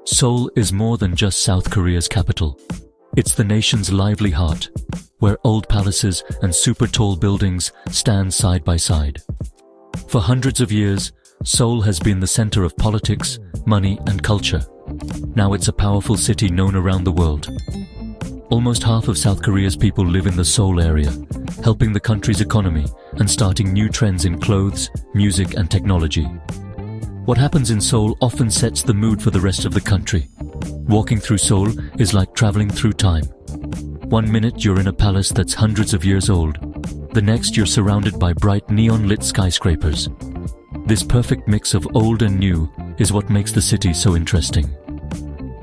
Seoul is more than just South Korea's capital. It's the nation's lively heart, where old palaces and super tall buildings stand side by side. For hundreds of years, Seoul has been the center of politics, money, and culture. Now it's a powerful city known around the world. Almost half of South Korea's people live in the Seoul area, helping the country's economy and starting new trends in clothes, music, and technology. What happens in Seoul often sets the mood for the rest of the country. Walking through Seoul is like traveling through time. 1 minute you're in a palace that's hundreds of years old. The next you're surrounded by bright neon-lit skyscrapers. This perfect mix of old and new is what makes the city so interesting.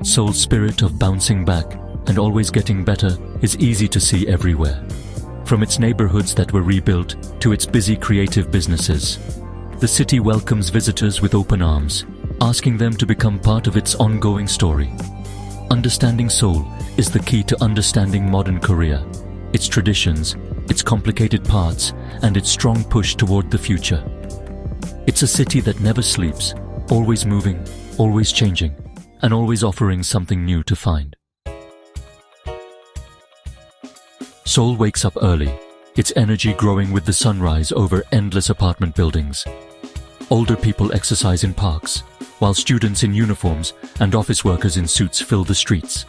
Seoul's spirit of bouncing back and always getting better is easy to see everywhere. From its neighborhoods that were rebuilt to its busy creative businesses, the city welcomes visitors with open arms, asking them to become part of its ongoing story. Understanding Seoul is the key to understanding modern Korea, its traditions, its complicated parts, and its strong push toward the future. It's a city that never sleeps, always moving, always changing, and always offering something new to find. Seoul wakes up early, its energy growing with the sunrise over endless apartment buildings. Older people exercise in parks, while students in uniforms and office workers in suits fill the streets.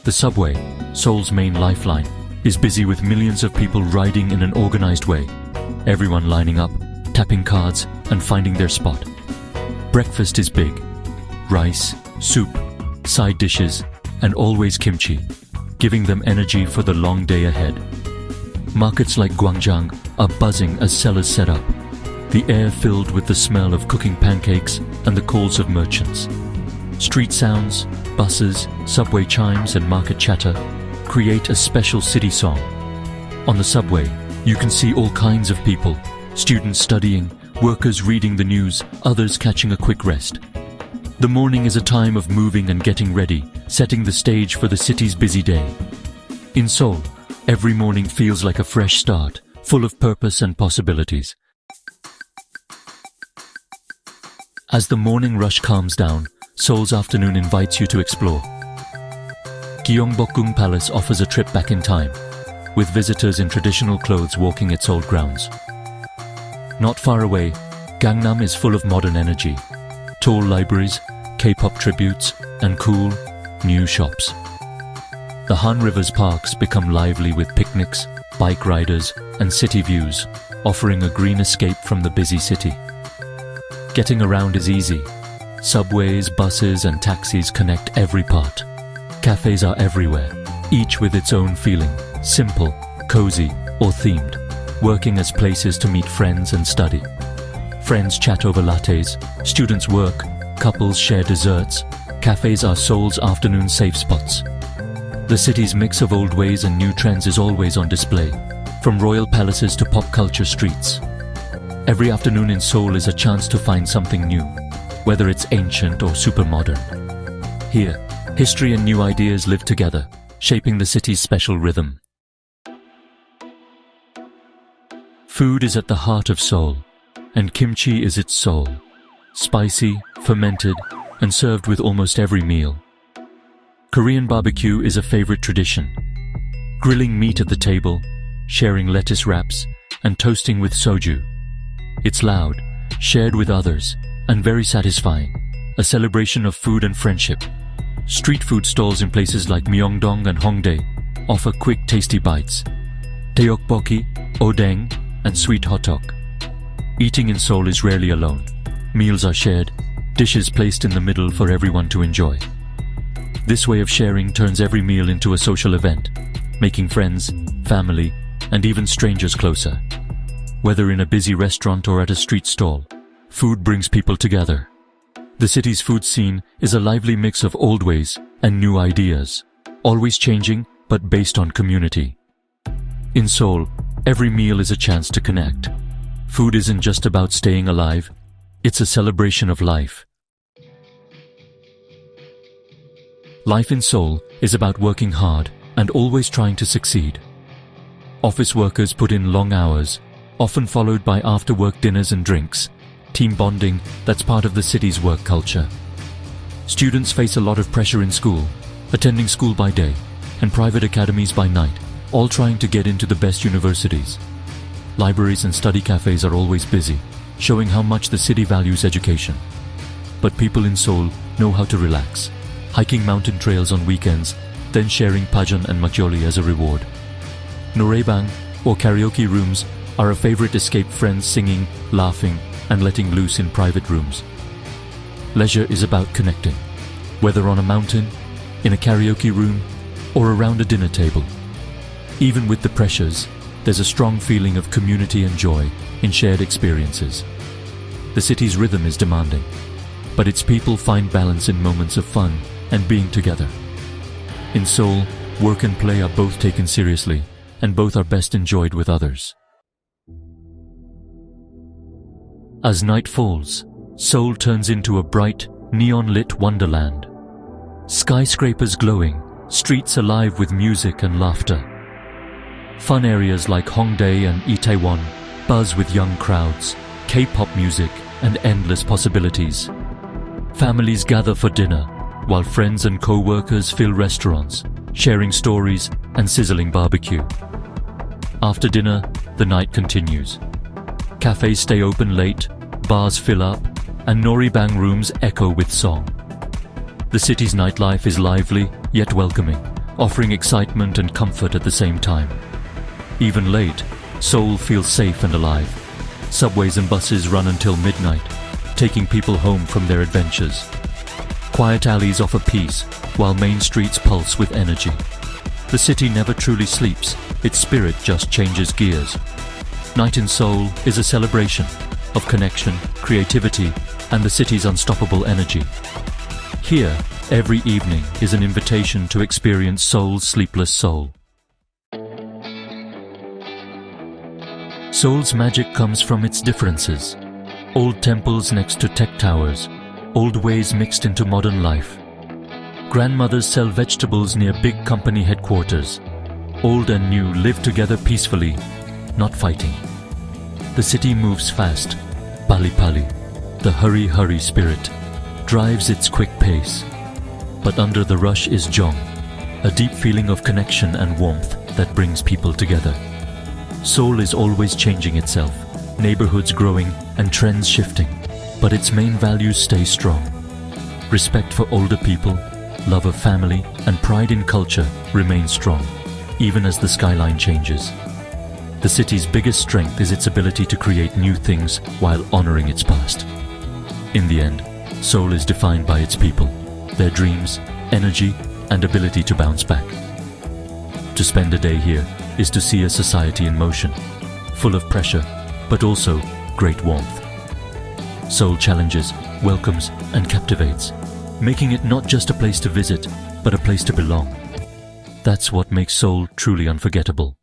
The subway, Seoul's main lifeline, is busy with millions of people riding in an organized way, everyone lining up, tapping cards, and finding their spot. Breakfast is big. Rice, soup, side dishes, and always kimchi, giving them energy for the long day ahead. Markets like Gwangjang are buzzing as sellers set up, the air filled with the smell of cooking pancakes and the calls of merchants. Street sounds, buses, subway chimes, and market chatter create a special city song. On the subway, you can see all kinds of people, students studying, workers reading the news, others catching a quick rest. The morning is a time of moving and getting ready, setting the stage for the city's busy day. In Seoul, every morning feels like a fresh start, full of purpose and possibilities. As the morning rush calms down, Seoul's afternoon invites you to explore. Gyeongbokgung Palace offers a trip back in time, with visitors in traditional clothes walking its old grounds. Not far away, Gangnam is full of modern energy, tall libraries, K-pop tributes, and cool, new shops. The Han River's parks become lively with picnics, bike riders, and city views, offering a green escape from the busy city. Getting around is easy. Subways, buses, and taxis connect every part. Cafes are everywhere, each with its own feeling, simple, cozy, or themed, working as places to meet friends and study. Friends chat over lattes, students work, couples share desserts. Cafes are Seoul's afternoon safe spots. The city's mix of old ways and new trends is always on display, from royal palaces to pop culture streets. Every afternoon in Seoul is a chance to find something new, whether it's ancient or super modern. Here, history and new ideas live together, shaping the city's special rhythm. Food is at the heart of Seoul, and kimchi is its soul. Spicy, fermented, and served with almost every meal. Korean barbecue is a favorite tradition. Grilling meat at the table, sharing lettuce wraps, and toasting with soju. It's loud, shared with others, and very satisfying, a celebration of food and friendship. Street food stalls in places like Myeongdong and Hongdae offer quick, tasty bites. Tteokbokki, odeng, and sweet hotteok. Eating in Seoul is rarely alone. Meals are shared, dishes placed in the middle for everyone to enjoy. This way of sharing turns every meal into a social event, making friends, family, and even strangers closer. Whether in a busy restaurant or at a street stall, food brings people together. The city's food scene is a lively mix of old ways and new ideas, always changing but based on community. In Seoul, every meal is a chance to connect. Food isn't just about staying alive, it's a celebration of life. Life in Seoul is about working hard and always trying to succeed. Office workers put in long hours, often followed by after-work dinners and drinks, team bonding that's part of the city's work culture. Students face a lot of pressure in school, attending school by day and private academies by night, all trying to get into the best universities. Libraries and study cafes are always busy, showing how much the city values education. But people in Seoul know how to relax, hiking mountain trails on weekends, then sharing pajeon and makgeolli as a reward. Noraebang, or karaoke rooms, are a favorite escape, friends singing, laughing, and letting loose in private rooms. Leisure is about connecting, whether on a mountain, in a karaoke room, or around a dinner table. Even with the pressures, there's a strong feeling of community and joy in shared experiences. The city's rhythm is demanding, but its people find balance in moments of fun and being together. In Seoul, work and play are both taken seriously, and both are best enjoyed with others. As night falls, Seoul turns into a bright, neon-lit wonderland. Skyscrapers glowing, streets alive with music and laughter. Fun areas like Hongdae and Itaewon buzz with young crowds, K-pop music, and endless possibilities. Families gather for dinner, while friends and co-workers fill restaurants, sharing stories and sizzling barbecue. After dinner, the night continues. Cafes stay open late, bars fill up, and Noraebang rooms echo with song. The city's nightlife is lively yet welcoming, offering excitement and comfort at the same time. Even late, Seoul feels safe and alive. Subways and buses run until midnight, taking people home from their adventures. Quiet alleys offer peace, while main streets pulse with energy. The city never truly sleeps, its spirit just changes gears. Night in Seoul is a celebration of connection, creativity, and the city's unstoppable energy. Here, every evening is an invitation to experience Seoul's sleepless soul. Seoul's magic comes from its differences. Old temples next to tech towers, old ways mixed into modern life. Grandmothers sell vegetables near big company headquarters. Old and new live together peacefully, not fighting. The city moves fast. Pali-pali, the hurry-hurry spirit, drives its quick pace. But under the rush is Jong, a deep feeling of connection and warmth that brings people together. Seoul is always changing itself, neighborhoods growing and trends shifting, but its main values stay strong. Respect for older people, love of family, and pride in culture remain strong, even as the skyline changes. The city's biggest strength is its ability to create new things while honoring its past. In the end, Seoul is defined by its people, their dreams, energy, and ability to bounce back. To spend a day here is to see a society in motion, full of pressure, but also great warmth. Seoul challenges, welcomes, and captivates, making it not just a place to visit, but a place to belong. That's what makes Seoul truly unforgettable.